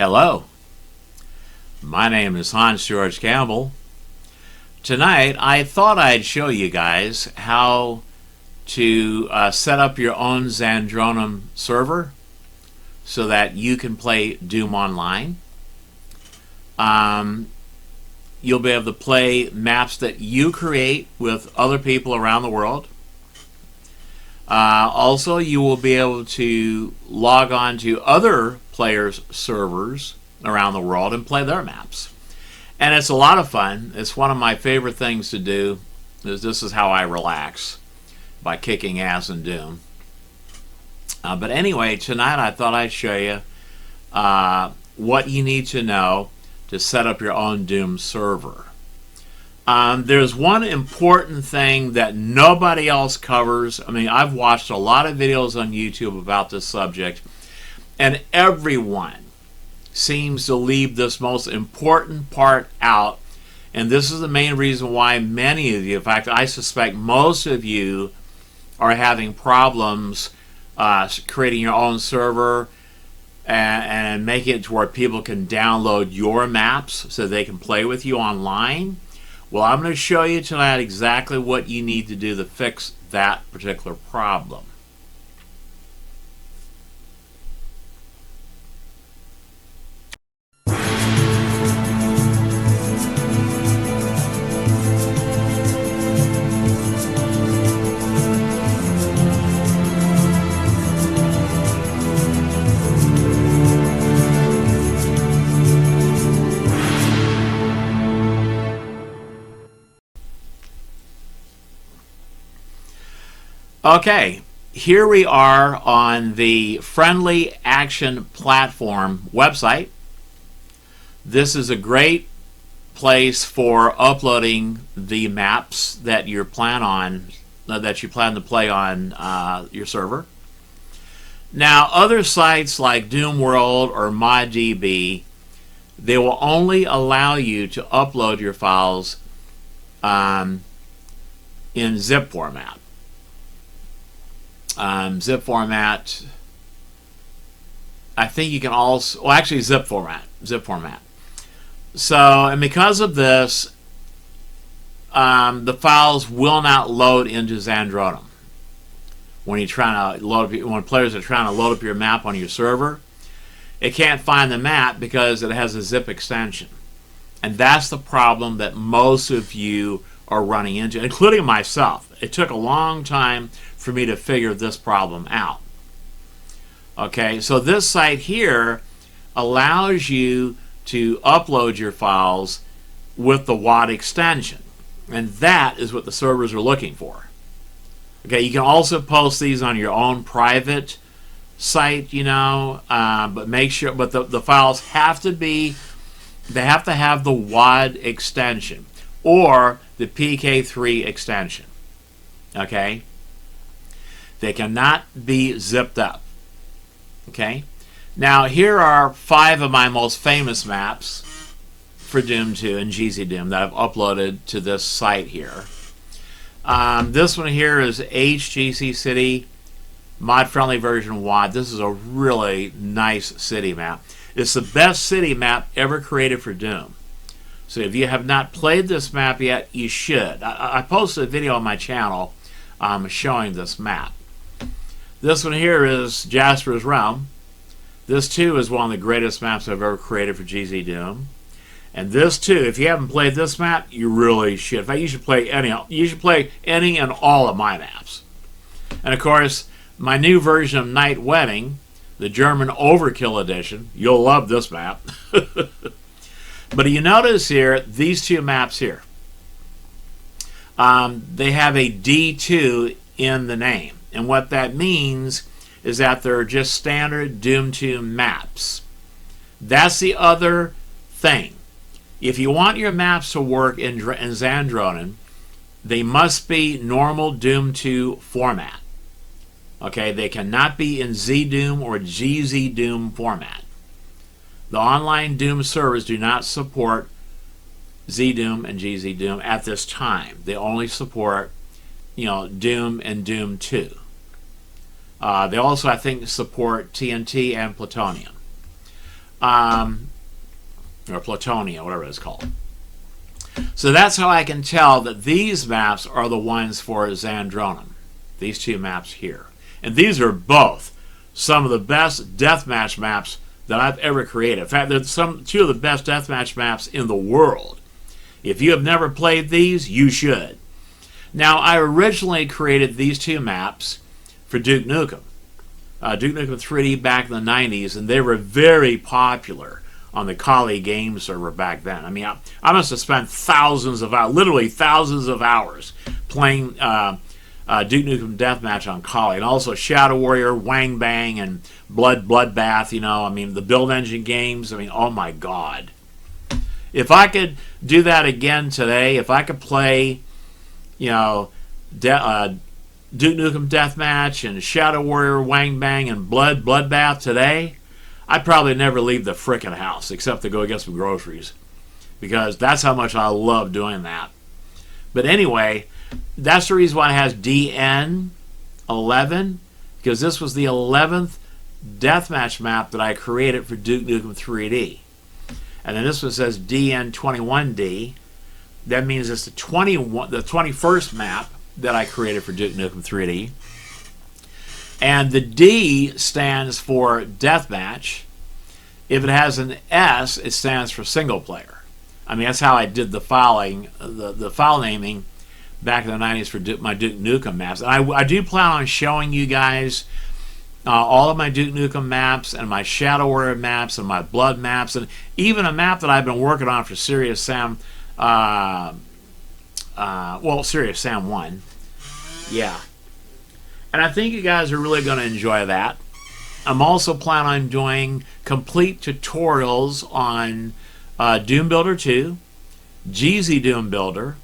Hello, my name is Hans George Campbell. Tonight I thought I'd show you guys how to set up your own Zandronum server so that you can play Doom online. You'll be able to play maps that you create with other people around the world. Also, you will be able to log on to other players' servers around the world and play their maps. And it's a lot of fun. It's one of my favorite things to do. This is how I relax, by kicking ass in Doom. But anyway, tonight I thought I'd show you what you need to know to set up your own Doom server. There's one important thing that nobody else covers. I mean, I've watched a lot of videos on YouTube about this subject, and everyone seems to leave this most important part out. And this is the main reason why many of you, in fact, I suspect most of you, are having problems creating your own server and making it to where people can download your maps so they can play with you online. Well, I'm going to show you tonight exactly what you need to do to fix that particular problem. Okay, here we are on the Friendly Action Platform website. This is a great place for uploading the maps that you plan to play on your server. Now, other sites like Doom World or ModDB, they will only allow you to upload your files in zip format. Zip format. I think you can also, well, actually zip format. So, and because of this, the files will not load into Zandronum when you're trying to load up, when players are trying to load up your map on your server. It can't find the map because it has a zip extension, and that's the problem that most of you are running into, including myself. It took a long time for me to figure this problem out. Okay, so this site here allows you to upload your files with the WAD extension, and that is what the servers are looking for. Okay, you can also post these on your own private site, you know, but make sure, but the files have to be, they have to have the WAD extension or the PK3 extension. Okay, they cannot be zipped up. Okay, now here are 5 of my most famous maps for Doom 2 and GZ Doom that I've uploaded to this site here. This one here is HGC City mod friendly version WAD. This is a really nice city map. It's the best city map ever created for Doom. So if you have not played this map yet, you should. I posted a video on my channel showing this map. This one here is Jasper's Realm. This too is one of the greatest maps I've ever created for GZ Doom. And this too, if you haven't played this map, you really should. In fact, you should play any. You should play any and all of my maps. And of course, my new version of Night Wedding, the German Overkill Edition. You'll love this map. But you notice here these 2 maps here. They have a D2 in the name. And what that means is that they're just standard Doom 2 maps. That's the other thing. If you want your maps to work in Zandronum, they must be normal Doom 2 format. Okay, they cannot be in ZDoom or GZ Doom format. The online Doom servers do not support ZDoom and GZ Doom at this time. They only support, you know, Doom and Doom 2. They also, I think, support TNT and Plutonium. or Plutonia, whatever it's called. So that's how I can tell that these maps are the ones for Zandronum. These two maps here. And these are both some of the best deathmatch maps that I've ever created. In fact, they're two of the best deathmatch maps in the world. If you have never played these, you should. Now, I originally created these two maps for Duke Nukem. Duke Nukem 3D back in the 90s, and they were very popular on the Kali game server back then. I mean, I must have spent thousands of hours, literally thousands of hours, playing Duke Nukem Deathmatch on Kali, and also Shadow Warrior, Wang Bang, and Bloodbath. You know, I mean, the Build Engine games. I mean, oh my God! If I could do that again today, if I could play, you know, Duke Nukem Deathmatch and Shadow Warrior, Wang Bang, and Bloodbath today, I'd probably never leave the frickin' house except to go get some groceries, because that's how much I love doing that. But anyway, that's the reason why it has DN11, because this was the 11th deathmatch map that I created for Duke Nukem 3D. And then this one says DN21D. That means it's the 21st map that I created for Duke Nukem 3D. And the D stands for deathmatch. If it has an S, it stands for single player. I mean, that's how I did the filing, the file naming back in the 90s for my Duke Nukem maps. And I do plan on showing you guys all of my Duke Nukem maps and my Shadow Warrior maps and my Blood maps, and even a map that I've been working on for Serious Sam. Serious Sam 1. Yeah. And I think you guys are really going to enjoy that. I'm also planning on doing complete tutorials on Doom Builder 2, GZ Doom Builder,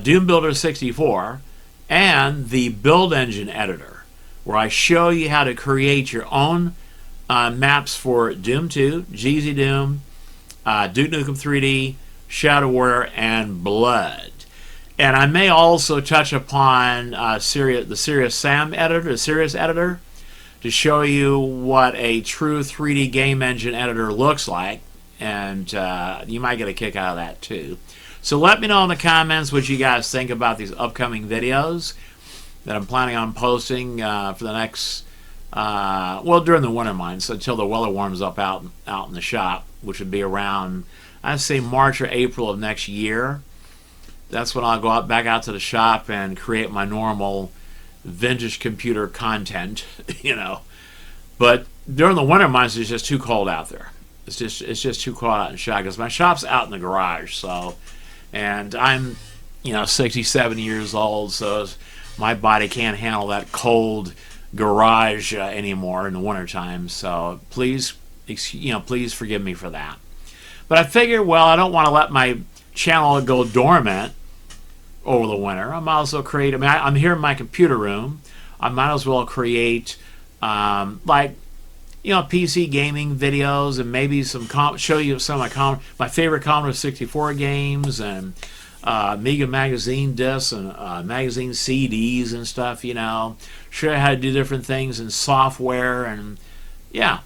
Doom Builder 64, and the Build Engine Editor, where I show you how to create your own maps for Doom 2, GZ Doom, Duke Nukem 3D, Shadow Warrior, and Blood. And I may also touch upon the Serious Sam editor, the Serious editor, to show you what a true 3D game engine editor looks like. And you might get a kick out of that too. So let me know in the comments what you guys think about these upcoming videos that I'm planning on posting for the next, during the winter months, until the weather warms up out in the shop, which would be around, I'd say, March or April of next year. That's when I'll go back out to the shop and create my normal vintage computer content, you know. But during the winter months, it's just too cold out there. It's just too cold out in the shop, because my shop's out in the garage. So, and I'm, 67 years old, so my body can't handle that cold garage anymore in the wintertime. So please, please forgive me for that. But I figured, well, I don't want to let my channel go dormant over the winter. I might as well create, I'm here in my computer room. I might as well create PC gaming videos, and maybe show you some of my favorite Commodore 64 games, and Amiga magazine discs, and magazine CDs and stuff, show you how to do different things in software, and yeah,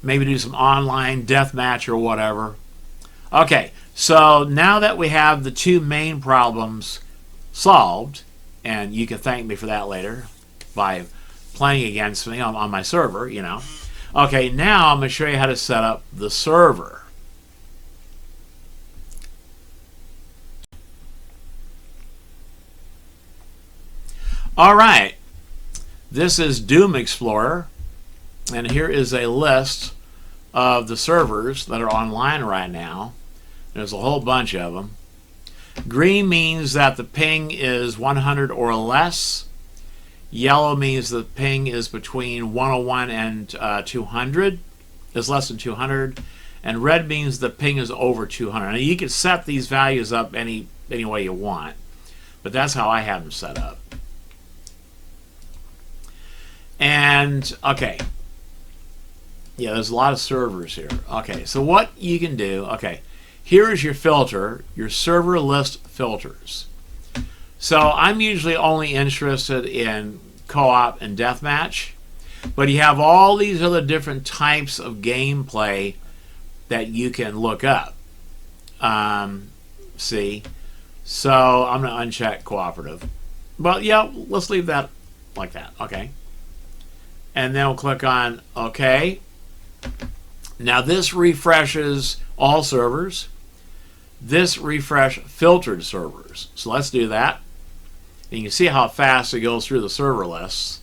maybe do some online deathmatch or whatever. Okay, so now that we have the two main problems solved, and you can thank me for that later by playing against me on my server, Okay, now I'm going to show you how to set up the server. Alright, this is Doom Explorer, and here is a list of the servers that are online right now. There's a whole bunch of them. Green means that the ping is 100 or less. Yellow means the ping is between 101 and 200, is less than 200. And red means the ping is over 200. Now, you can set these values up any way you want, but that's how I have them set up. And, okay. Yeah, there's a lot of servers here. Okay, so what you can do, okay, here is your filter, your server list filters. So I'm usually only interested in co-op and deathmatch. But you have all these other different types of gameplay that you can look up. See? So I'm going to uncheck cooperative. But yeah, let's leave that like that. Okay. And then we'll click on OK. Now this refreshes all servers. This refresh filtered servers. So let's do that. And you can see how fast it goes through the server lists.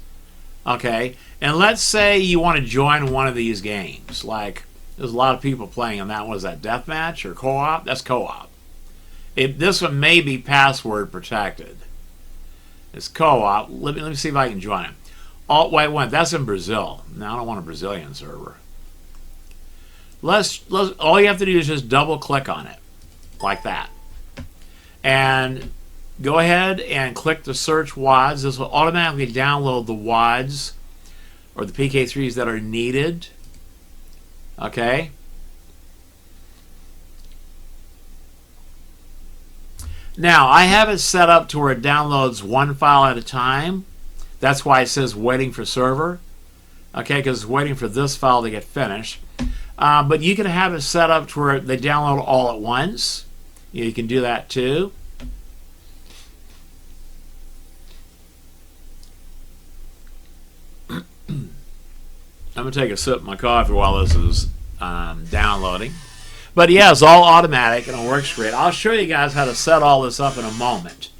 Okay. And let's say you want to join one of these games. Like, there's a lot of people playing on that one. Is that deathmatch or co-op? That's co-op. This one may be password protected. It's co-op. Let me see if I can join it. Oh, wait, that's in Brazil. Now I don't want a Brazilian server. All you have to do is just double click on it. Like that. And go ahead and click the search WADs. This will automatically download the WADs or the PK3s that are needed. Okay. Now, I have it set up to where it downloads one file at a time. That's why it says waiting for server. Okay, because it's waiting for this file to get finished. But you can have it set up to where they download all at once. You can do that too. I'm going to take a sip of my coffee while this is downloading. But yeah, it's all automatic and it works great. I'll show you guys how to set all this up in a moment.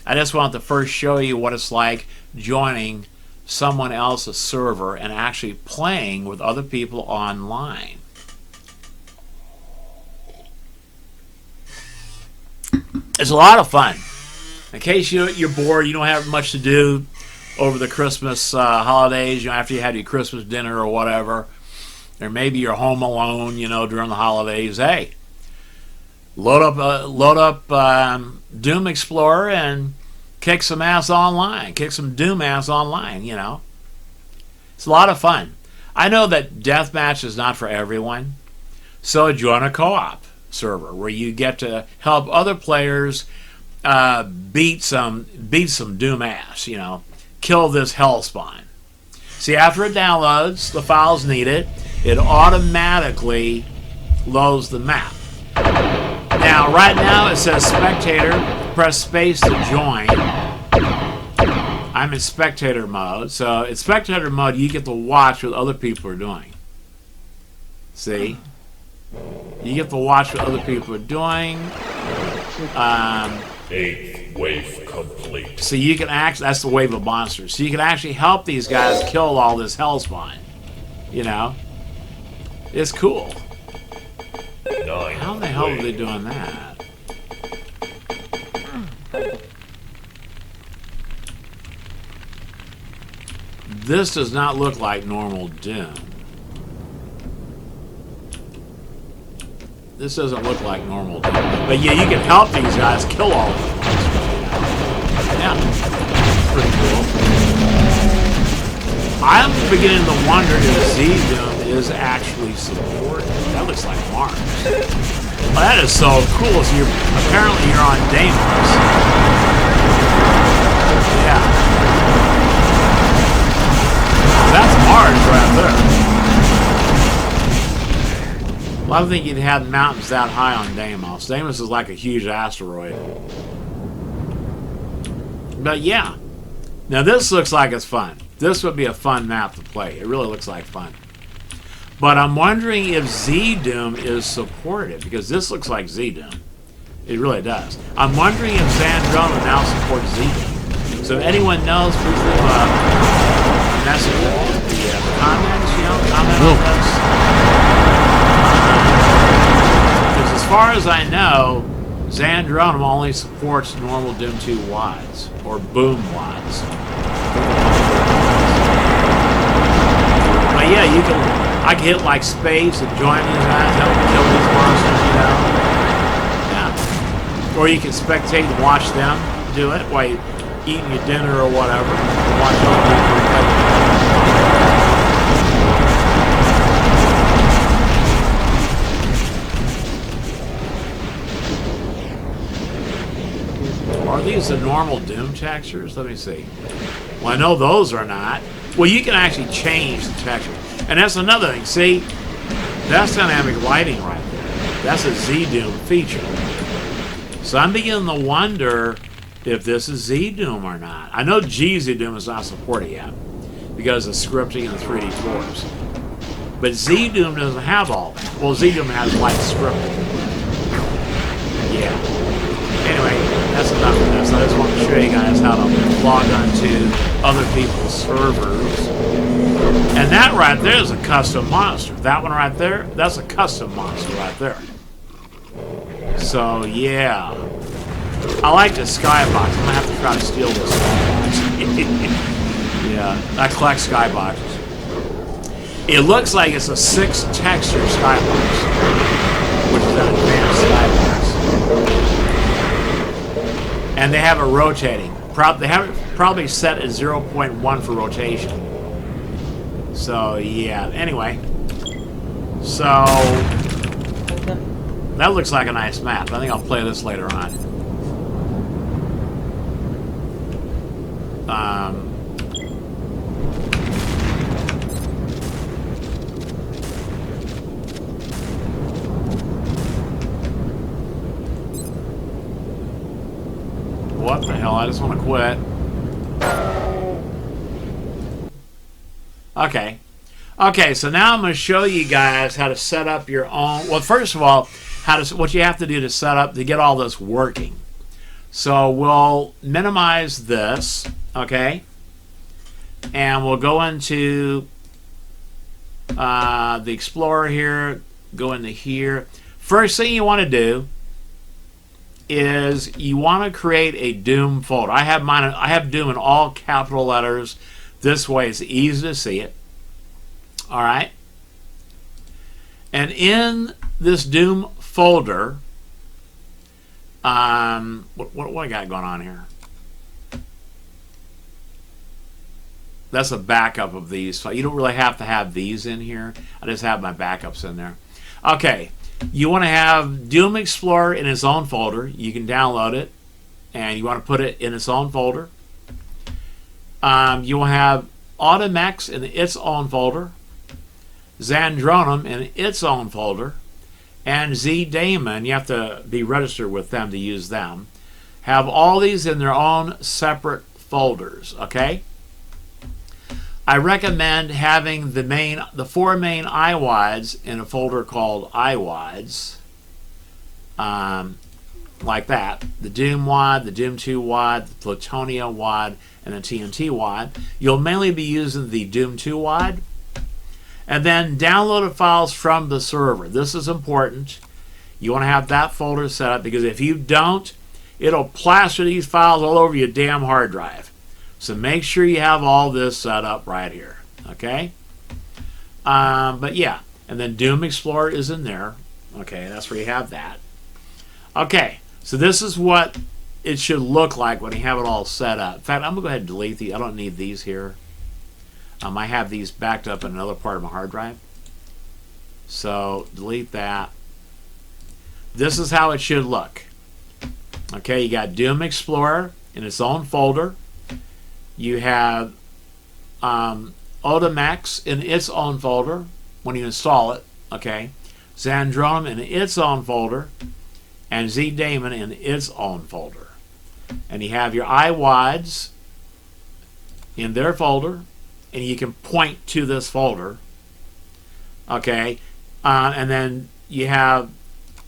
I just want to first show you what it's like joining someone else's server and actually playing with other people online. It's a lot of fun. In case you're bored, you don't have much to do over the Christmas holidays, after you had your Christmas dinner or whatever, or maybe you're home alone, during the holidays. Hey, load up Doom Explorer and kick some ass online. Kick some Doom ass online. It's a lot of fun. I know that deathmatch is not for everyone, so join a co-op server where you get to help other players beat some Doom ass. Kill this hellspawn. See, after it downloads the files needed, it automatically loads the map. Now, right now it says spectator. Press space to join. I'm in spectator mode. So in spectator mode, you get to watch what other people are doing. See? You get to watch what other people are doing. Eighth wave complete. So you can actually, that's the wave of monsters. So you can actually help these guys kill all this hellspawn. It's cool. How the hell are they doing that? This does not look like normal Doom. This doesn't look like normal Doom. But yeah, you can help these guys kill all of them. Yeah, pretty cool. I'm beginning to wonder if Z-Doom is actually supported. That looks like Mars. Well, that is so cool. So apparently you're on Deimos. Yeah. That's Mars right there. Well, I don't think you'd have mountains that high on Deimos. Deimos is like a huge asteroid. But yeah. Now this looks like it's fun. This would be a fun map to play. It really looks like fun. But I'm wondering if Z-Doom is supported, because this looks like Z-Doom. It really does. I'm wondering if Zandrona now supports Z-Doom. So if anyone knows, please leave a message in the comments, comment on this. Because as far as I know, Zandrona only supports normal Doom 2 WADs, or Boom WADs. But yeah, I can hit like space and join these guys, help kill these monsters, Yeah. Or you can spectate and watch them do it while you're eating your dinner or whatever. Watch other people play. Are these the normal Doom textures? Let me see. Well, I know those are not. Well, you can actually change the texture. And that's another thing. See, that's dynamic lighting right there. That's a ZDoom feature. So I'm beginning to wonder if this is ZDoom or not. I know GZDoom is not supported yet because of scripting and 3D tours. But ZDoom doesn't have all that. Well, ZDoom has light scripting. Yeah. Anyway, that's enough of this. I just want to show you guys how to log onto other people's servers. And that right there is a custom monster. That one right there, that's a custom monster right there. So, yeah. I like the skybox. I'm going to have to try to steal this skybox. Yeah, I collect skyboxes. It looks like it's a 6 texture skybox, which is an advanced skybox. And they have it rotating. They have it probably set at 0.1 for rotation. So, yeah. Anyway. So, that looks like a nice map. I think I'll play this later on. What the hell? I just want to quit. Okay. Okay, so now I'm going to show you guys how to set up your own. Well, first of all, what you have to do to set up to get all this working. So we'll minimize this, okay? And we'll go into the Explorer here, go into here. First thing you want to do is you want to create a Doom folder. I have Doom in all capital letters. This way it's easy to see it. All right. And in this Doom folder, what I got going on here? That's a backup of these. So you don't really have to have these in here. I just have my backups in there. Okay. You want to have Doom Explorer in its own folder. You can download it, and you want to put it in its own folder. You will have Automex in its own folder, Zandronum in its own folder, and ZDaemon, you have to be registered with them to use them, have all these in their own separate folders, okay? I recommend having the 4 main iWides in a folder called iWides, like that. The Doom WAD, the Doom 2 WAD, the Plutonia WAD, and the TNT WAD. You'll mainly be using the Doom 2 WAD. And then downloaded files from the server. This is important. You want to have that folder set up because if you don't, it'll plaster these files all over your damn hard drive. So make sure you have all this set up right here, okay? But yeah, and then Doom Explorer is in there. Okay, that's where you have that. Okay, so this is what it should look like when you have it all set up. In fact, I'm going to go ahead and delete these. I don't need these here. I have these backed up in another part of my hard drive. So delete that. This is how it should look. Okay, you got Doom Explorer in its own folder. You have Automex in its own folder when you install it, okay? Zandronum in its own folder, and ZDaemon in its own folder. And you have your iWides in their folder, and you can point to this folder, okay? And then you have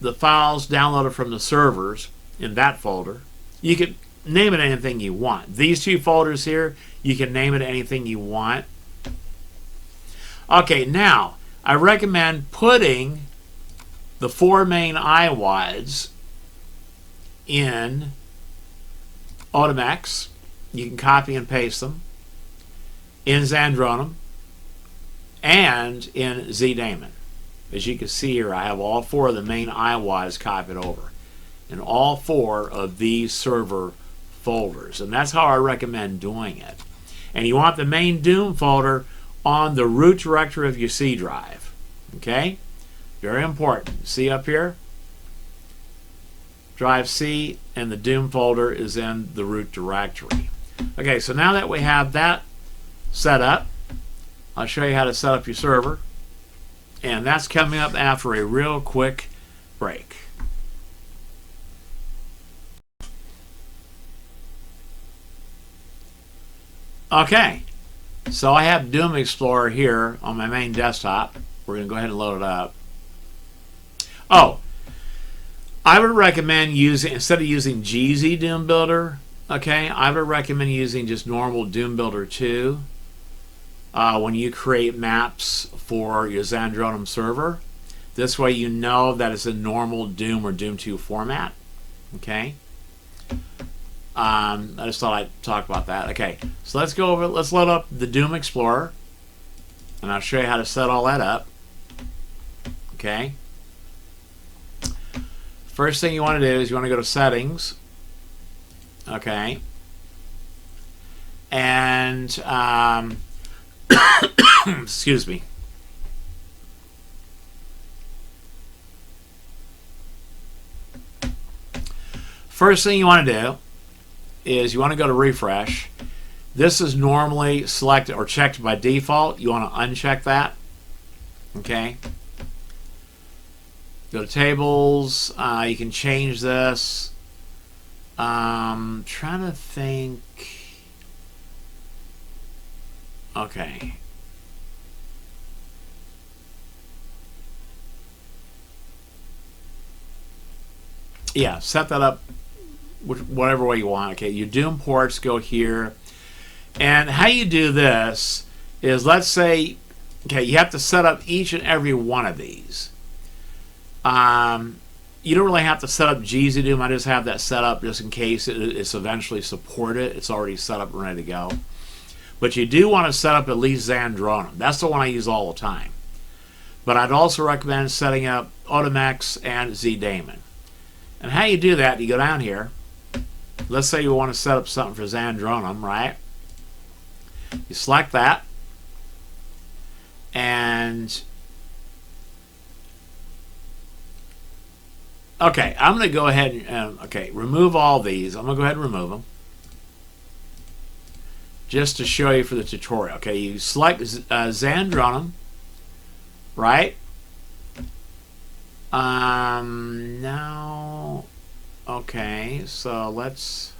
the files downloaded from the servers in that folder. You can name it anything you want. These 2 folders here, you can name it anything you want. Okay, now, I recommend putting the 4 main iWides in Automex. You can copy and paste them. In Zandronum. And in ZDaemon. As you can see here, I have all 4 of the main iWides copied over. In all 4 of these server folders, and that's how I recommend doing it. And you want the main Doom folder on the root directory of your C drive. Okay, very important. See up here, drive C, and the Doom folder is in the root directory. Okay, so now that we have that set up, I'll show you how to set up your server. And that's coming up after a real quick break. Okay, so I have Doom Explorer here on my main desktop. We're going to go ahead and load it up. Oh, I would recommend using, instead of using GZ Doom Builder, okay, I would recommend using just normal Doom Builder 2 when you create maps for your Zandronum server. This way you know that it's a normal Doom or Doom 2 format, okay? I just thought I'd talk about that. Okay, so let's go over, let's load up the Doom Explorer, and I'll show you how to set all that up, okay? First thing you want to do is you want to go to Settings, okay, and excuse me. First thing you want to do is you want to go to Refresh. This is normally selected or checked by default. You want to uncheck that, okay. Go to Tables. You can change this. Trying to think. Okay. Yeah, set that up whatever way you want. Okay, your Doom ports go here. And how you do this is, let's say, okay, you have to set up each and every one of these. You don't really have to set up GZ Doom. I just have that set up just in case it's eventually supported. It's already set up and ready to go. But you do want to set up at least Zandronum. That's the one I use all the time. But I'd also recommend setting up Otomex and ZDaemon. And how you do that, you go down here. Let's say you want to set up something for Zandronum, right? You select that. And okay, I'm going to go ahead and remove all these. I'm going to go ahead and remove them just to show you for the tutorial. Okay, you select Zandronum, right? Now, okay, so let's.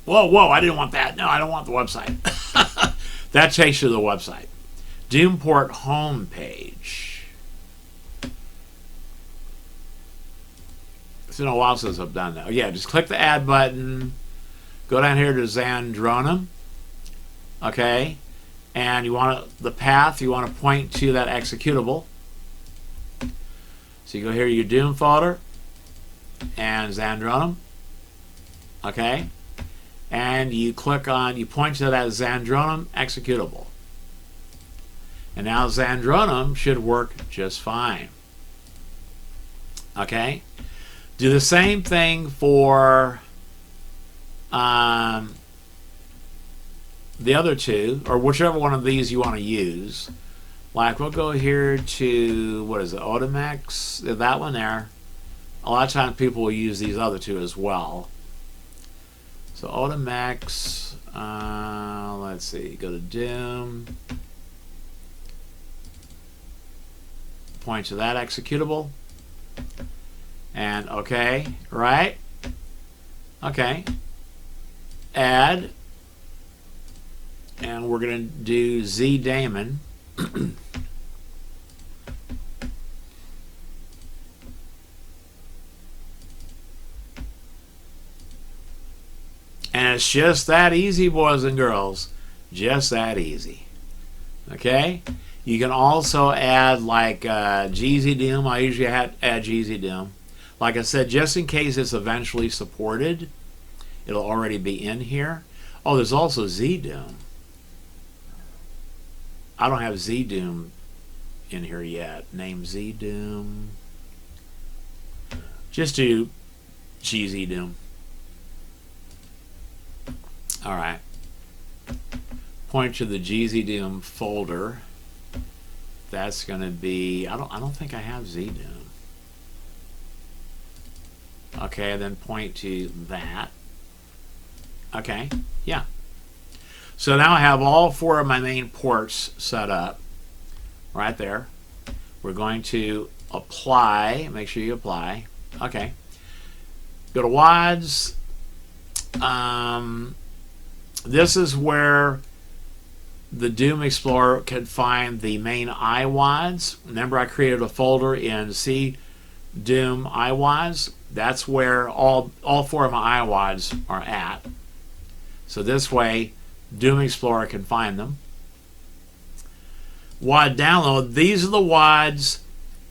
Whoa, I didn't want that. No, I don't want the website. That takes you to the website. Doomport homepage. It's been a while since I've done that. Yeah, just click the add button. Go down here to Zandronum. Okay. And you want the path, you want to point to that executable. So you go here to your Doom folder and Zandronum. Okay. And you click on, you point to that Zandronum executable. And now Zandronum should work just fine. Okay? Do the same thing for the other two, or whichever one of these you want to use. Like, we'll go here to, what is it, Otomex? That one there. A lot of times people will use these other two as well. So Otomex, let's see, go to Doom. Point to that executable. And okay, right? Okay. Add. And we're going to do ZDaemon. And it's just that easy, boys and girls. Just that easy. Okay? You can also add like GZ Doom. I usually add GZ Doom. Like I said, just in case it's eventually supported, it'll already be in here. Oh, there's also ZDoom. I don't have ZDoom in here yet. Name ZDoom. Just do GZ Doom. All right. Point to the GZ Doom folder. That's going to be. I don't think I have ZDoom. Okay, then point to that. Okay, yeah. So now I have all 4 of my main ports set up right there. We're going to apply. Make sure you apply. Okay. Go to WADs. This is where the Doom Explorer can find the main iWADs. Remember, I created a folder in C Doom iWADs. That's where all 4 of my iWADs are at. So this way, Doom Explorer can find them. WAD download. These are the WADs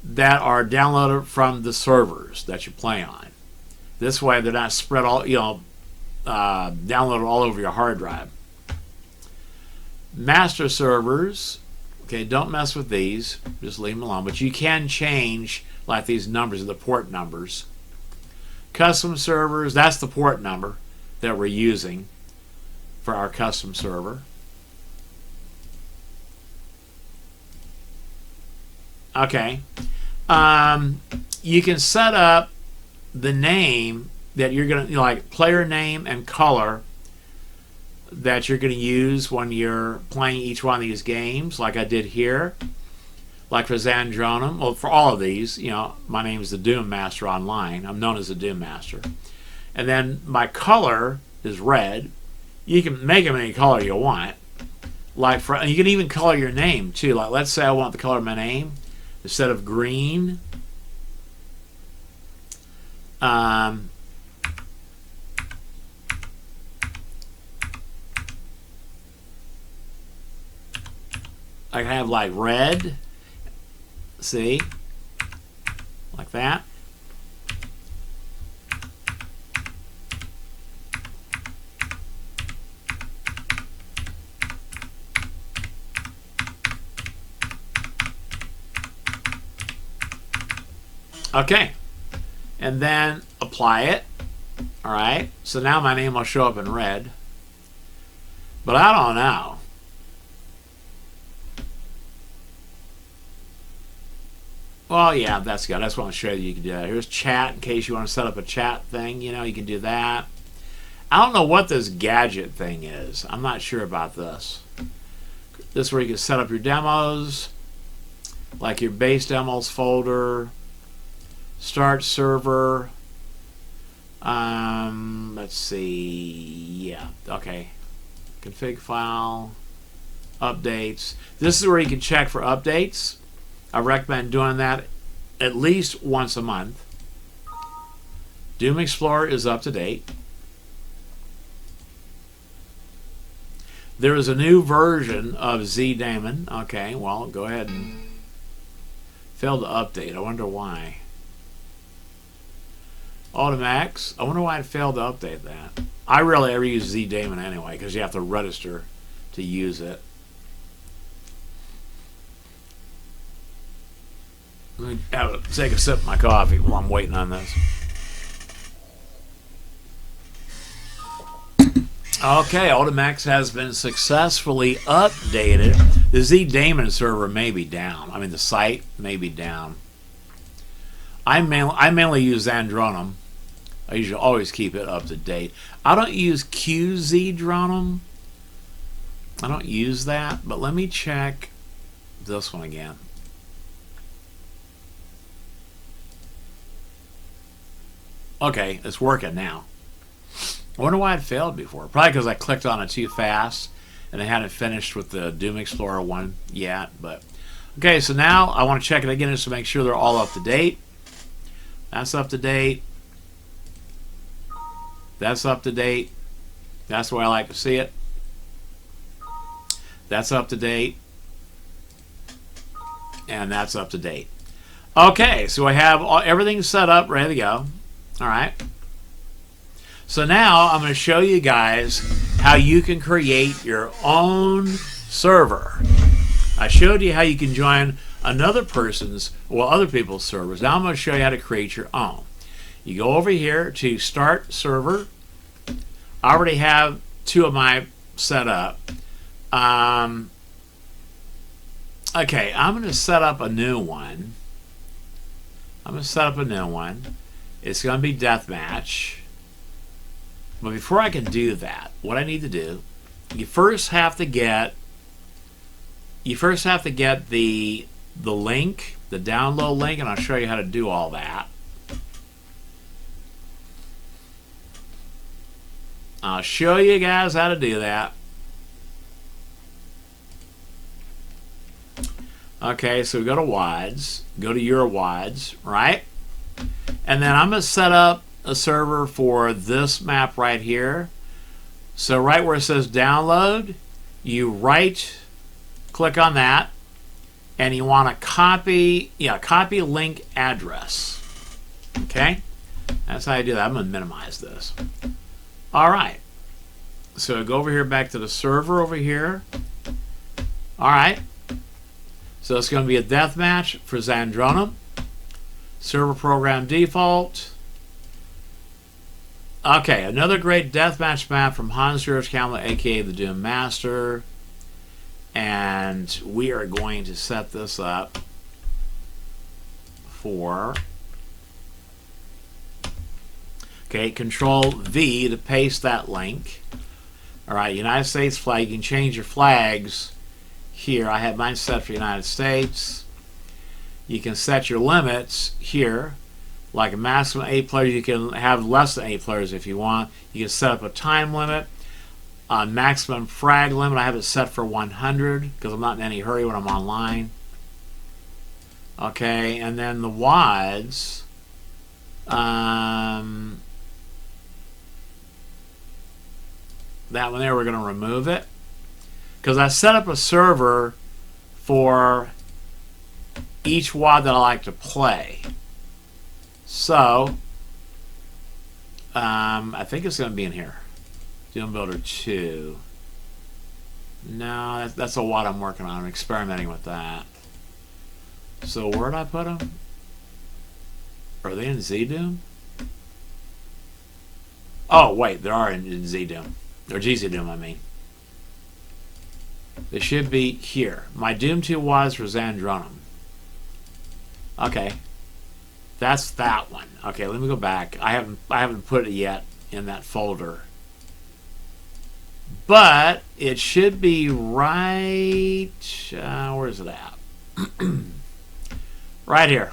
that are downloaded from the servers that you play on. This way, they're not spread all, downloaded all over your hard drive. Master servers. Okay, don't mess with these. Just leave them alone. But you can change like these numbers, the port numbers. Custom servers. That's the port number that we're using for our custom server. Okay. You can set up the name that you're going to, like player name and color that you're going to use when you're playing each one of these games, like I did here. Like for Zandronum, well, for all of these, my name is the Doom Master online. I'm known as the Doom Master. And then my color is red. You can make them any color you want. And you can even color your name too. Like, let's say I want the color of my name instead of green. I can have like red. See? Like that. Okay. And then apply it. Alright. So now my name will show up in red. But I don't know. Well, yeah, that's good. I just want to show you can do that. Here's chat in case you want to set up a chat thing. You can do that. I don't know what this gadget thing is. I'm not sure about this. This is where you can set up your demos, like your base demos folder, start server. Let's see. Yeah, okay. Config file, updates. This is where you can check for updates. I recommend doing that at least once a month. Doom Explorer is up to date. There is a new version of ZDaemon. Okay, well, go ahead and failed to update. I wonder why. Automax. I wonder why it failed to update that. I rarely ever use ZDaemon anyway because you have to register to use it. Let me take a sip of my coffee while I'm waiting on this. Okay, Automax has been successfully updated. The ZDaemon server may be down. I mean, the site may be down. I mainly use Zandronum. I usually always keep it up to date. I don't use QZDronum. I don't use that, but let me check this one again. Okay, it's working now. I wonder why it failed before. Probably because I clicked on it too fast and I hadn't finished with the Doom Explorer one yet. But okay, so now I want to check it again just to make sure they're all up to date. That's up to date. That's up to date. That's the way I like to see it. That's up to date. And that's up to date. Okay, so I have everything set up, ready to go. Alright. So now I'm going to show you guys how you can create your own server. I showed you how you can join other people's servers. Now I'm going to show you how to create your own. You go over here to Start Server. I already have 2 of mine set up. Okay, I'm going to set up a new one. It's going to be Deathmatch. But before I can do that, what I need to do, you first have to get the link, the download link, and I'll show you how to do all that. I'll show you guys how to do that. Okay, so we go to WADS, go to your WADS, right? And then I'm going to set up a server for this map right here. So right where it says download, you click on that, and you want to copy link address. Okay? That's how you do that. I'm going to minimize this. All right. So go over here back to the server over here. All right. So it's going to be a deathmatch for Zandronum. Server program default. Okay, another great deathmatch map from Hans-Georg Kammler, aka the Doom Master. And we are going to set this up for, okay, Control V to paste that link. All right, United States flag. You can change your flags here. I have mine set for United States. You can set your limits here, like a maximum 8 players. You can have less than 8 players if you want. You can set up a time limit. Maximum frag limit, I have it set for 100 because I'm not in any hurry when I'm online. Okay, and then the WADS. That one there, we're going to remove it because I set up a server for each WAD that I like to play. So I think it's going to be in here. Doom Builder 2. No, that's a WAD I'm working on. I'm experimenting with that. So where'd I put them? Are they in ZDoom? Oh, wait, they are in ZDoom. Or GZDoom, I mean. They should be here. My Doom 2 WADs for Zandronum. Okay. That's that one. Okay, let me go back. I haven't put it yet in that folder. But it should be right. Where is it at? Right here.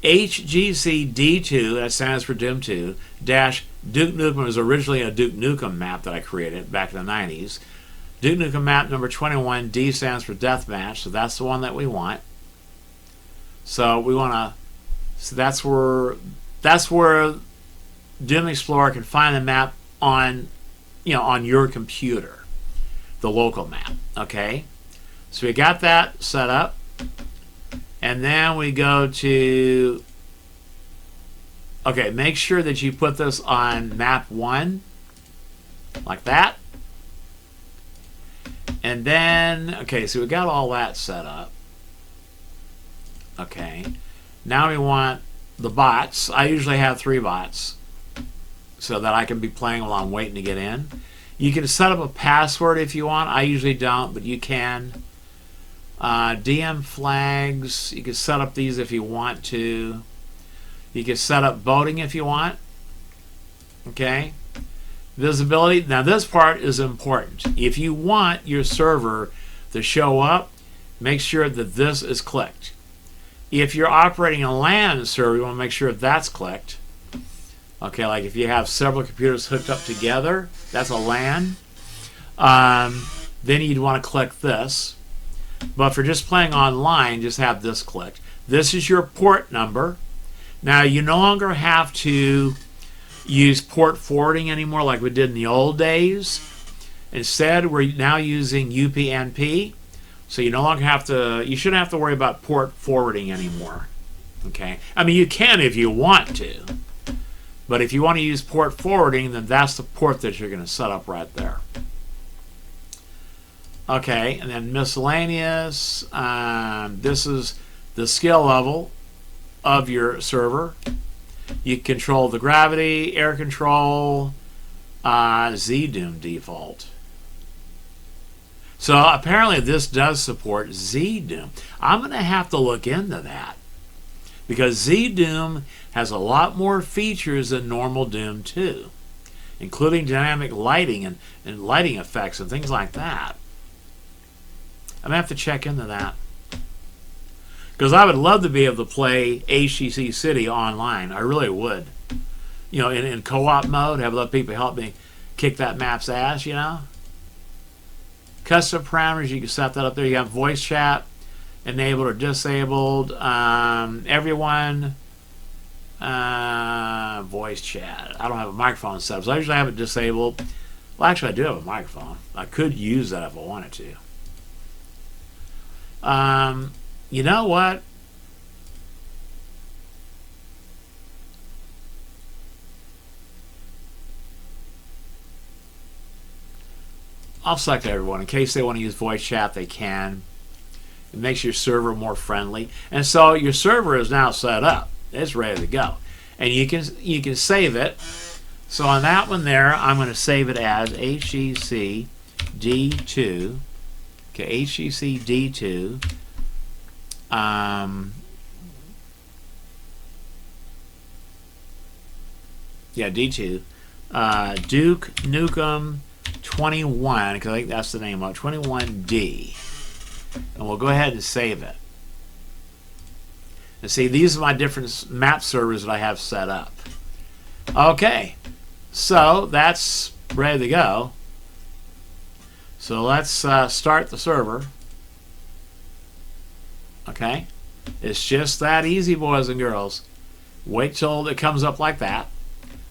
HGCD2, that stands for Doom 2, dash Duke Nukem was originally a Duke Nukem map that I created back in the 90s. Duke Nukem map number 21, D stands for Deathmatch, so that's the one that we want. So we want to. So that's where Doom Explorer can find the map on, on your computer, the local map. Okay, so we got that set up, and then we go to. Okay, make sure that you put this on map 1, like that, and then so we got all that set up. Okay, now we want the bots. I usually have 3 bots so that I can be playing while I'm waiting to get in. You can set up a password if you want. I usually don't, but you can. DM flags, you can set up these if you want to. You can set up voting if you want. Okay. Visibility. Now this part is important. If you want your server to show up, make sure that this is clicked. If you're operating a LAN server, you want to make sure that's clicked. Okay, like if you have several computers hooked up together, that's a LAN. Then you'd want to click this. But for just playing online, just have this clicked. This is your port number. Now, you no longer have to use port forwarding anymore like we did in the old days. Instead, we're now using UPnP. So you no longer have to, you shouldn't have to worry about port forwarding anymore. Okay? I mean, you can if you want to. But if you want to use port forwarding, then that's the port that you're going to set up right there. Okay, and then miscellaneous. This is the skill level of your server. You control the gravity, air control, ZDoom default. So apparently this does support ZDoom. I'm going to have to look into that because ZDoom has a lot more features than normal Doom 2, including dynamic lighting and lighting effects and things like that. I'm going to have to check into that. Because I would love to be able to play HTC City online. I really would. You know, in co-op mode, have other people help me kick that map's ass, you know. Custom parameters, you can set that up there. You have voice chat, enabled or disabled. Everyone, voice chat. I don't have a microphone set up, so I usually have it disabled. Well, actually, I do have a microphone. I could use that if I wanted to. You know what? I'll select everyone. In case they want to use voice chat, they can. It makes your server more friendly. And so your server is now set up. It's ready to go. And you can save it. So on that one there, I'm going to save it as HTC D2. Okay, HTC D2. Yeah, D2. Duke Nukem 21, because I think that's the name of it, 21D. And we'll go ahead and save it. And see, these are my different map servers that I have set up. Okay, so that's ready to go. So let's start the server. Okay, it's just that easy, boys and girls. Wait till it comes up like that.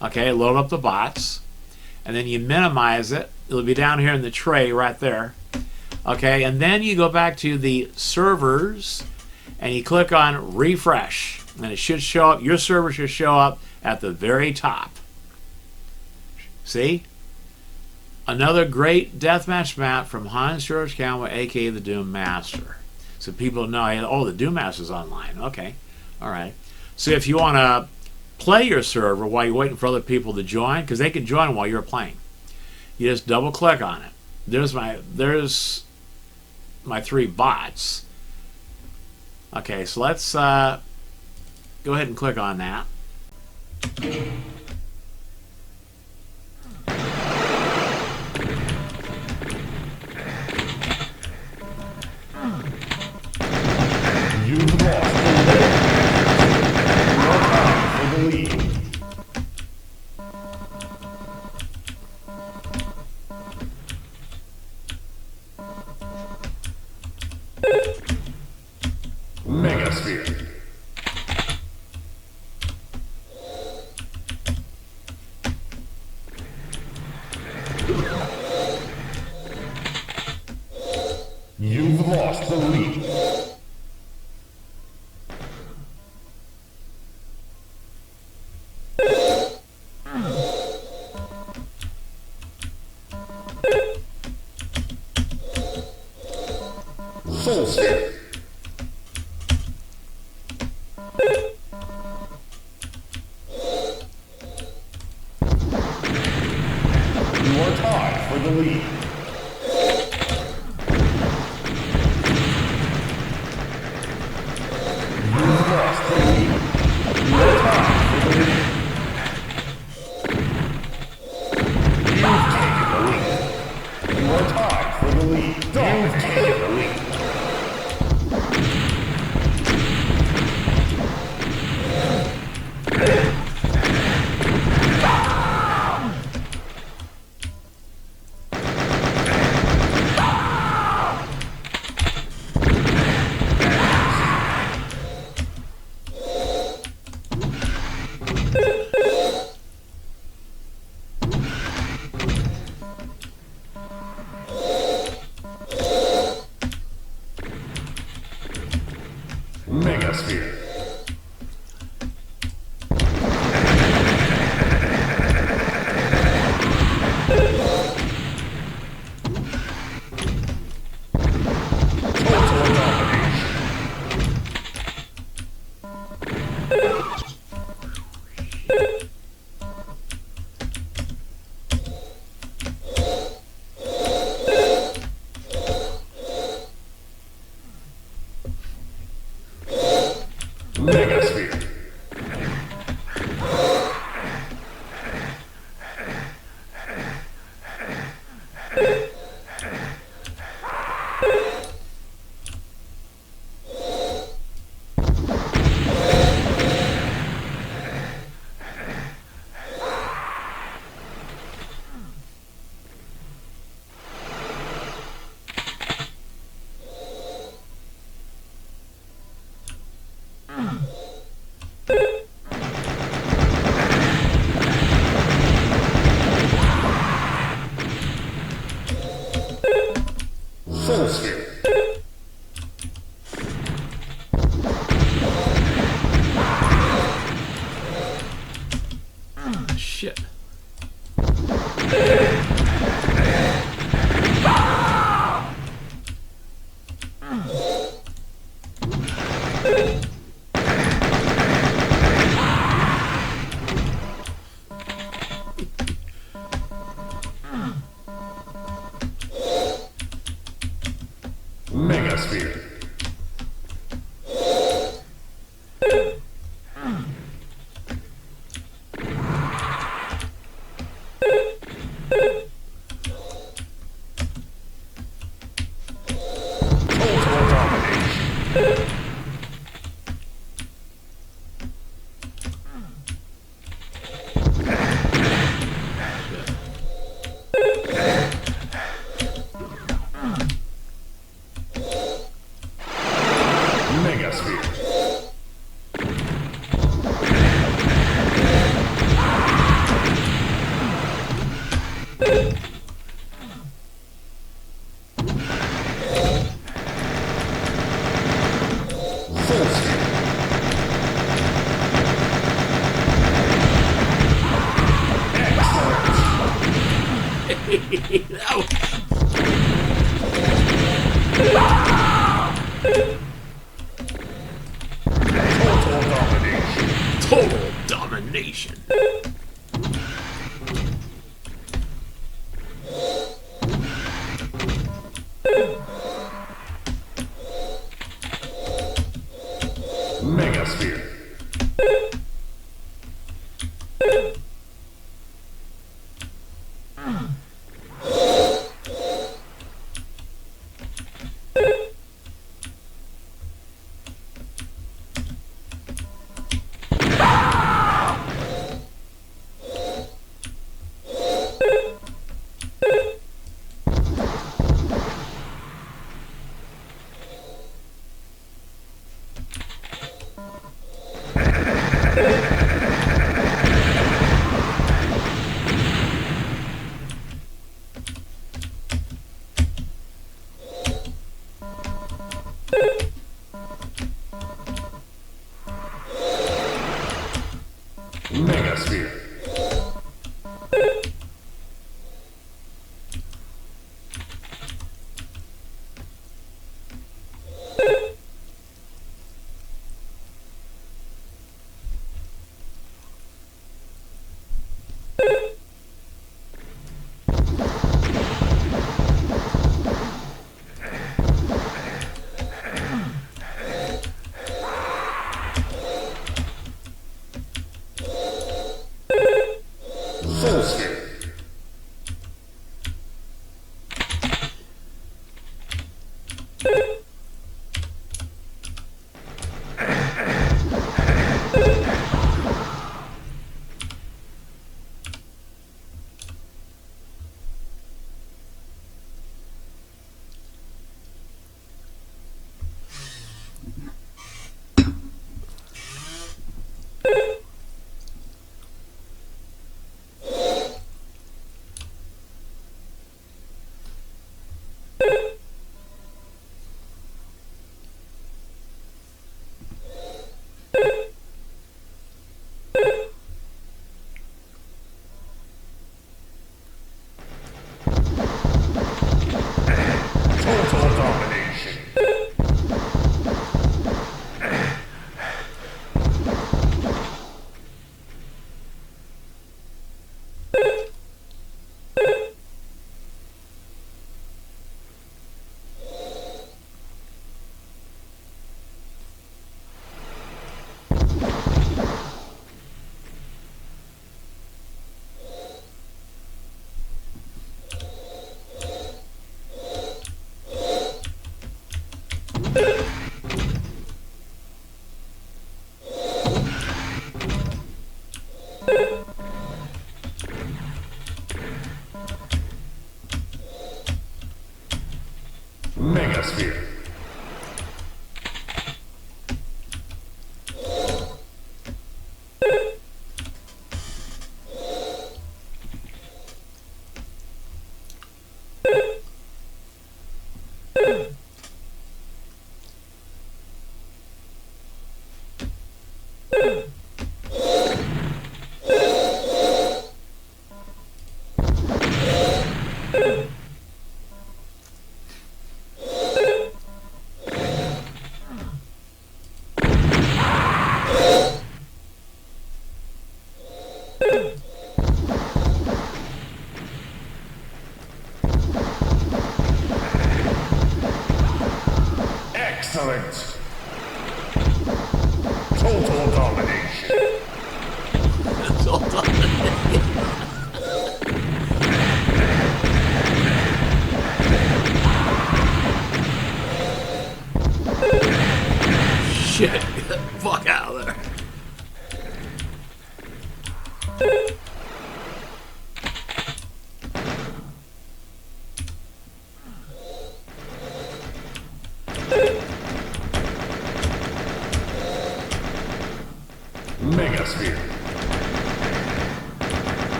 Okay, load up the bots, and then you minimize it. It'll be down here in the tray right there. Okay, and then you go back to the servers, and you click on refresh, and it should show up. Your server should show up at the very top. See? Another great deathmatch map from Hans Georg Kampel, aka the Doom Master. So people know, oh, the Doom Master's online. Okay, all right. So if you want to play your server while you're waiting for other people to join, because they can join while you're playing, you just double click on it. There's my 3 bots. Okay, so let's go ahead and click on that. You've lost the lead. Megasphere. You've lost the lead. Soulsphere. You are tied for the lead. You've lost the lead. You are tied for the lead. You've taken the lead. You are tied for the lead. You've taken the lead. Megasphere. Total domination. Megasphere. Full sphere. Total domination. Total domination. Megasphere. Megasphere. Full sphere. Total domination. Megasphere.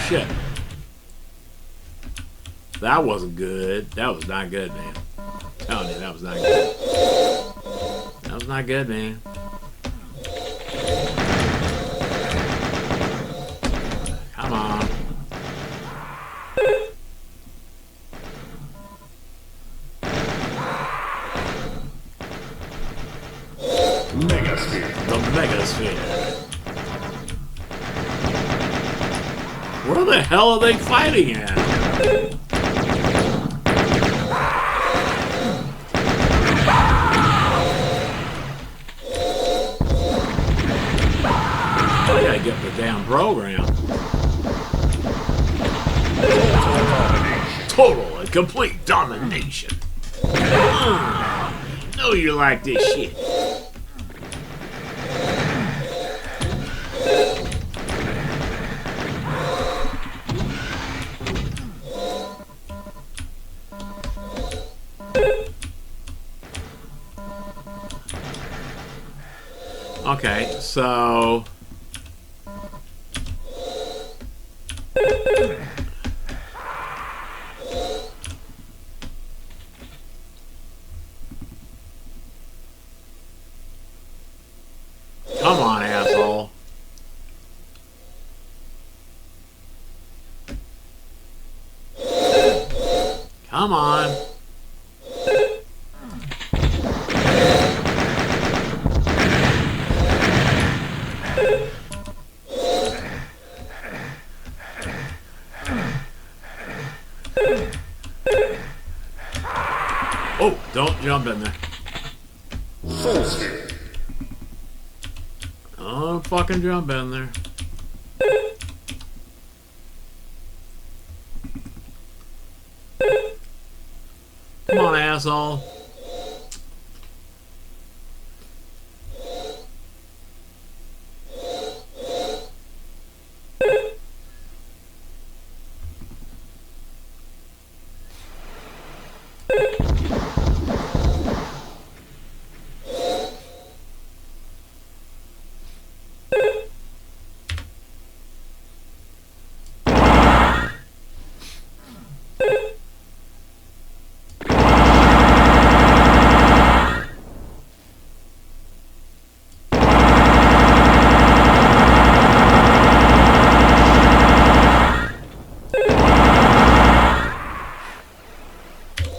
shit. That wasn't good. That was not good, man. I'm telling you, that was not good. That was not good, man. Come on. Megasphere. The Megasphere. Where the hell are they fighting at? I gotta get the damn program. Total and complete domination. Know you like this shit. Okay, so come on, asshole. Come on. Oh, don't jump in there. Soul Sphere. Don't fucking jump in there. Come on, asshole.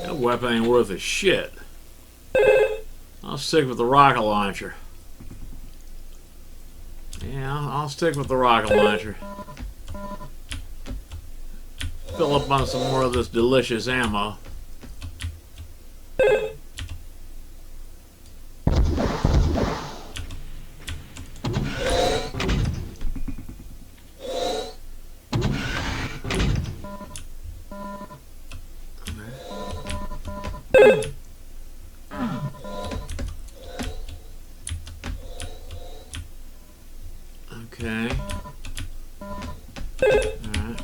That weapon ain't worth a shit. I'll stick with the rocket launcher. Yeah, I'll stick with the rocket launcher. Fill up on some more of this delicious ammo. Okay. Alright.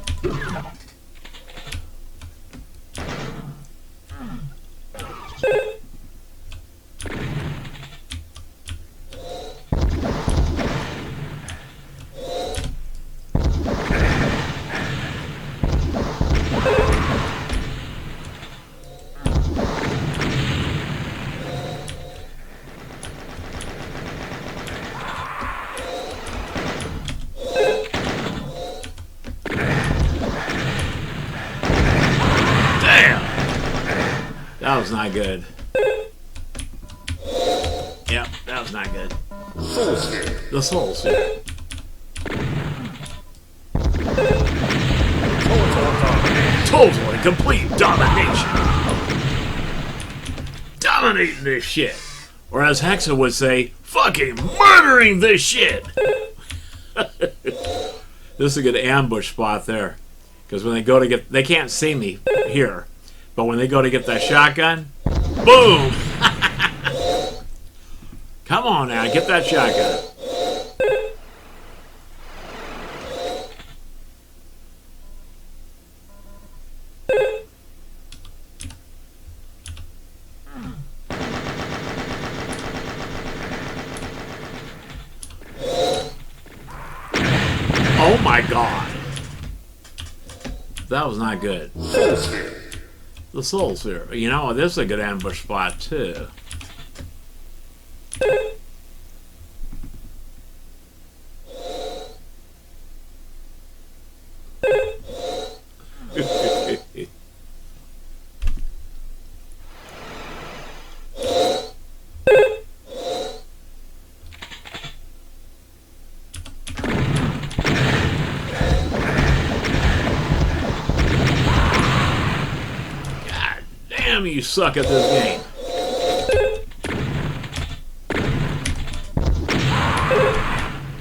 That was not good. Yep, that was not good. Soul Sphere. The Soul Sphere. Total and complete domination. Dominating this shit. Or as Hexa would say, fucking murdering this shit. This is a good ambush spot there. Because when they go to get, they can't see me here. But when they go to get that shotgun, boom! Come on now, get that shotgun. Oh my god. That was not good. Soul Sphere. The Soul Sphere. You know, this is a good ambush spot, too. Damn, you suck at this game.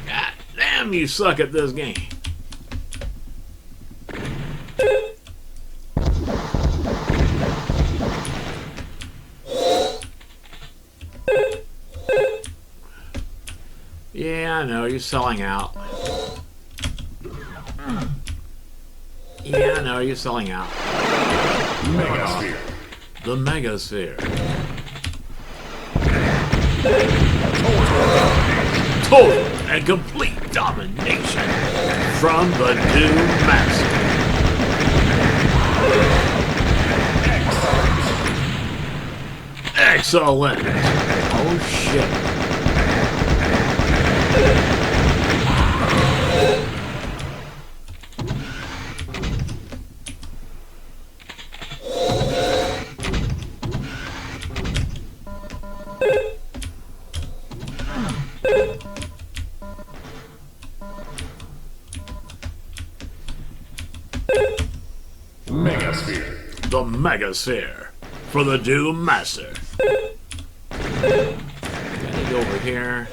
God damn, you suck at this game. Yeah, I know, you're selling out. Yeah, I know, you're selling out. Megasphere. The Megasphere. Total and complete domination from the Doom Master. Excellent. Oh shit. Megasphere. The Megasphere for the Doom Master. Gotta go over here.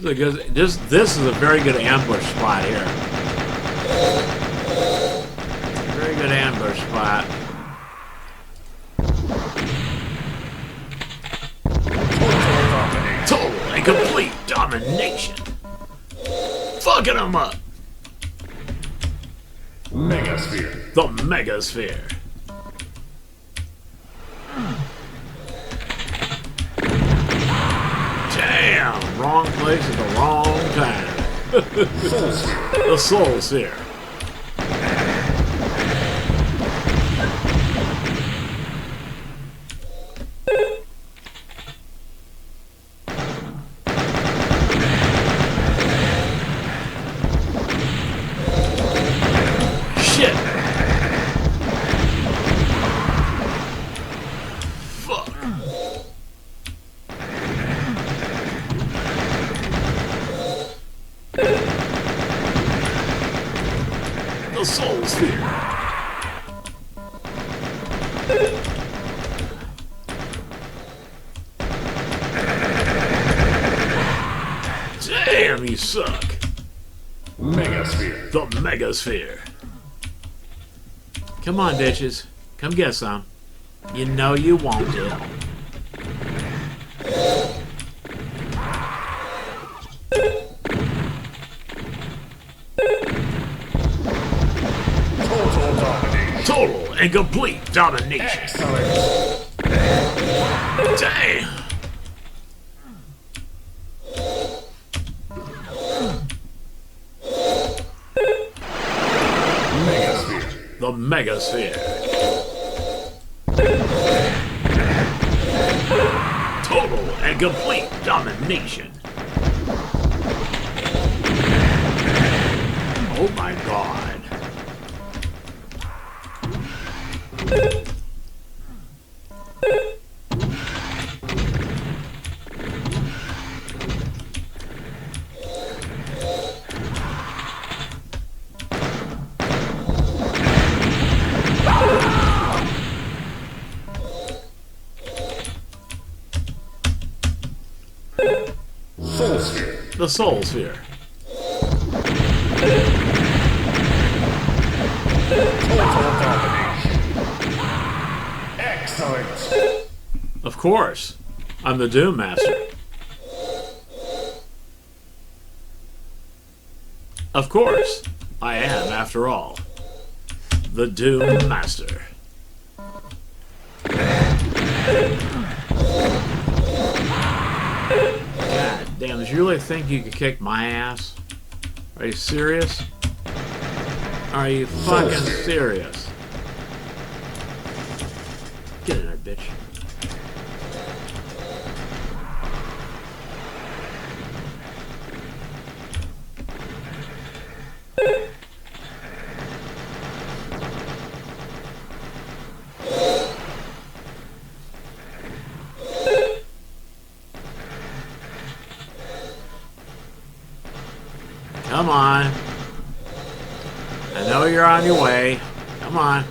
Because this is a very good ambush spot here. Very good ambush spot. Total and complete domination. Fucking them up. Megasphere. The Megasphere. Damn, wrong place at the wrong time. Soul Sphere. The Soul Sphere. Shit. Fuck. The Soul Sphere. Damn, you suck. Megasphere. The Megasphere. Come on, bitches. Come get some. You know you want it. Total domination. Total and complete domination. Excellent. Damn. Megasphere. The Megasphere. Total and complete domination. Oh my god. Soul Sphere. The Soul Sphere. Total domination. Excellent. course. I'm the Doom Master. Of course. I am, after all, the Doom Master. God damn, did you really think you could kick my ass? Are you serious? Are you fucking serious? Get in there, bitch. Come on. I know you're on your way. Come on.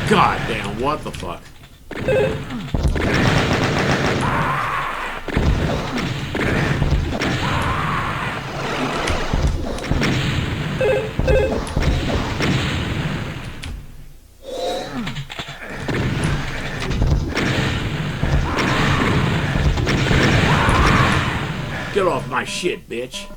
God damn, what the fuck? Get off my shit, bitch.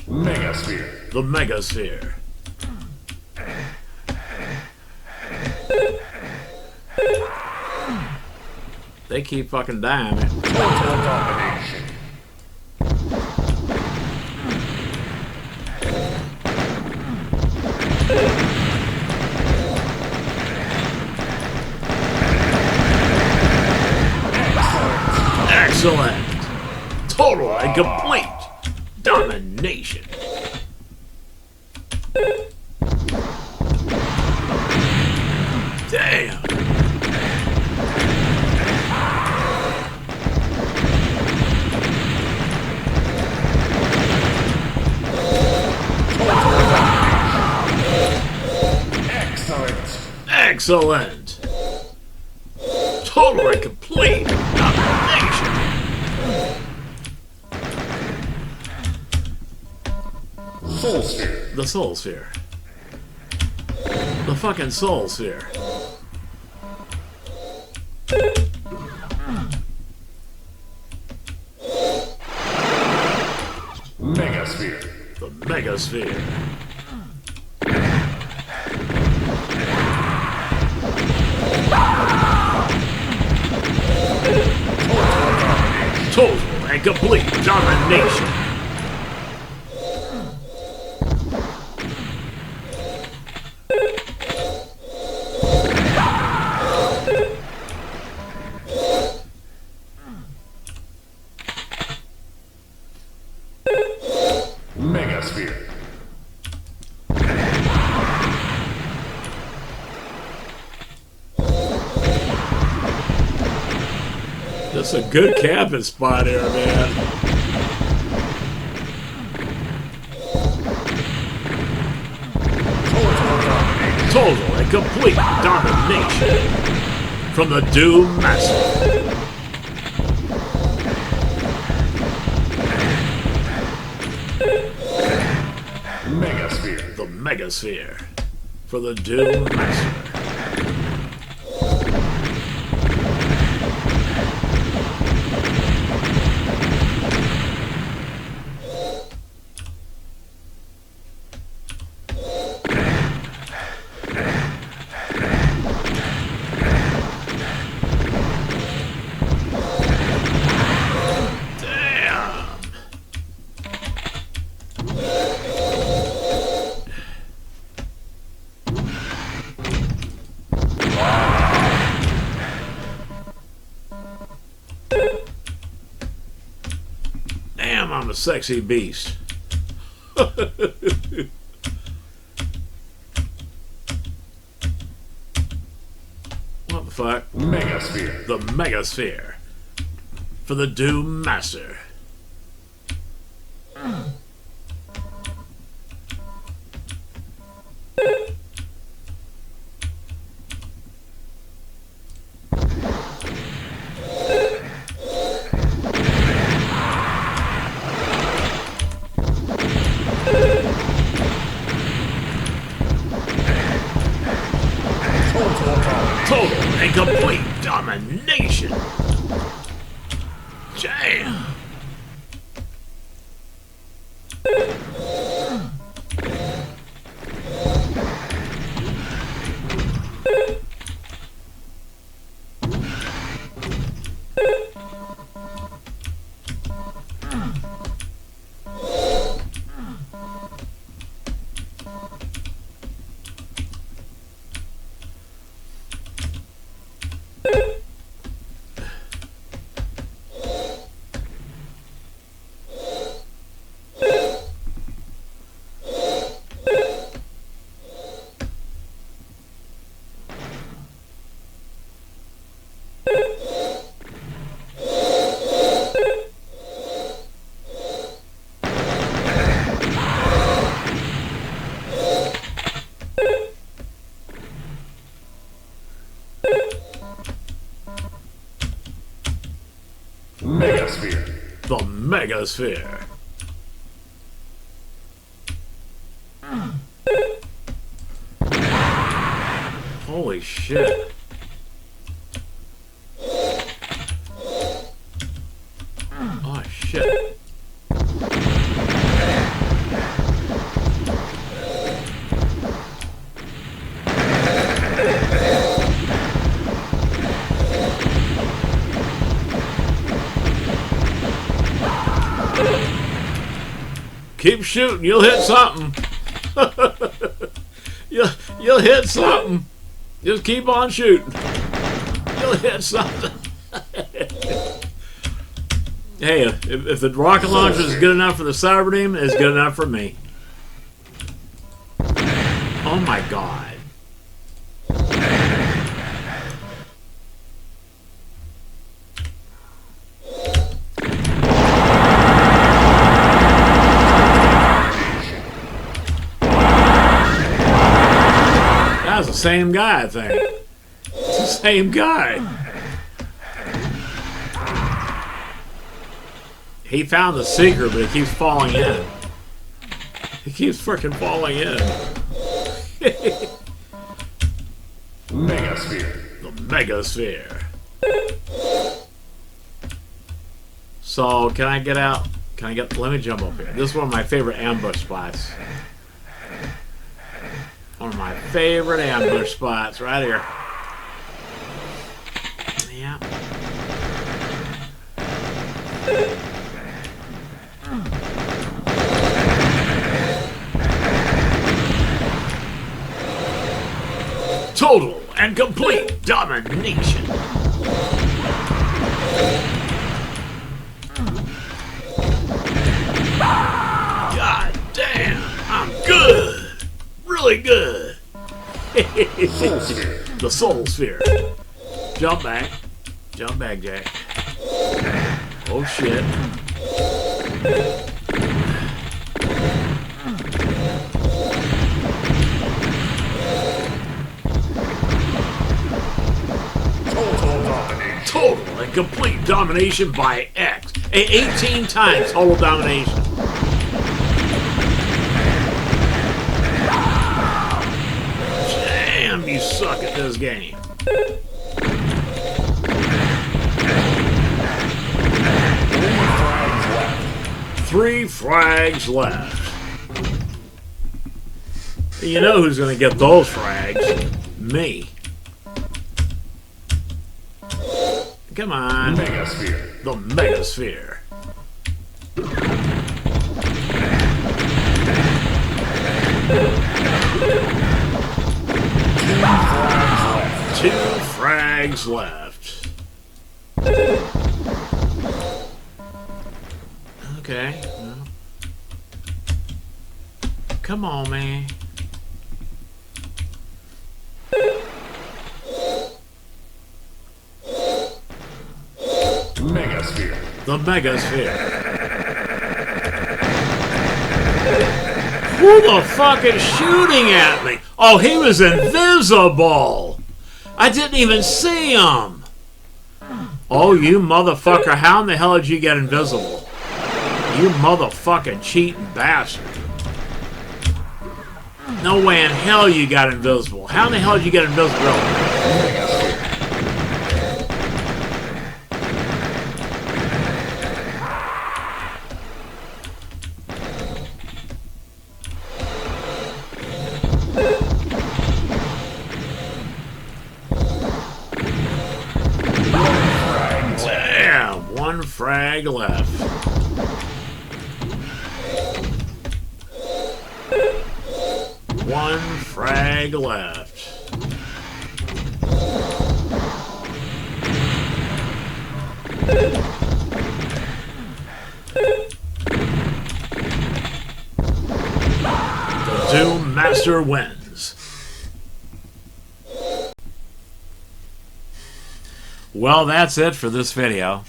Megasphere. The Megasphere. They keep fucking dying, man. Total domination. Excellent. Total and complete domination. Damn. Excellent. Excellent. Total and complete domination. Soul Sphere. The Soul Sphere. The fucking Soul Sphere. Megasphere. The Megasphere. Total and complete domination. Megasphere. That's a good camping spot here, man. Total and complete domination from the Doom Master. Megasphere. The Megasphere for the Doom Master. I'm a sexy beast. What the fuck? Megasphere. The Megasphere. For the Doom Master. Total and complete domination. Damn. Megasphere. The Megasphere. Holy shit. Oh shit. Keep shooting, you'll hit something. you'll hit something. Just keep on shooting. You'll hit something. Hey, if the rocket launcher is good enough for the Cyberbeam, it's good enough for me. Oh my god. That's the same guy, I think. It's the same guy. He found the secret, but he keeps falling in. He keeps freaking falling in. Megasphere. The Megasphere. So, can I get out? Can I get... Let me jump up here. This is one of my favorite ambush spots. One of my favorite ambush spots, right here. Yeah. Total and complete domination. God damn, I'm good. Really good. The Soul Sphere. Jump back. Jump back, Jack. Oh shit. Total and complete domination by X. 18 times total domination. Damn, you suck at this game. Three frags left. You know who's going to get those frags? Me. Come on. Megasphere. The Megasphere. Two frags left. Okay. Well. Come on, man. Megasphere. The Megasphere. Who the fuck is shooting at me? Oh, he was invisible. I didn't even see him. Oh, you motherfucker. How in the hell did you get invisible? You motherfucking cheating bastard. No way in hell you got invisible. How in the hell did you get invisible? Damn, one frag left. One frag left. The Doom Master wins. Well, that's it for this video.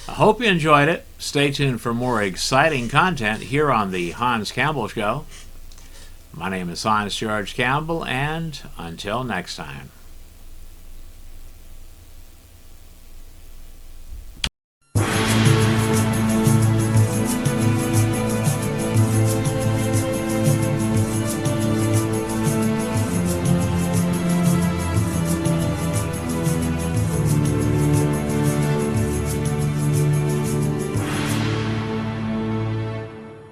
I hope you enjoyed it. Stay tuned for more exciting content here on the Hans Campbell Show. My name is Hans George Campbell, and until next time.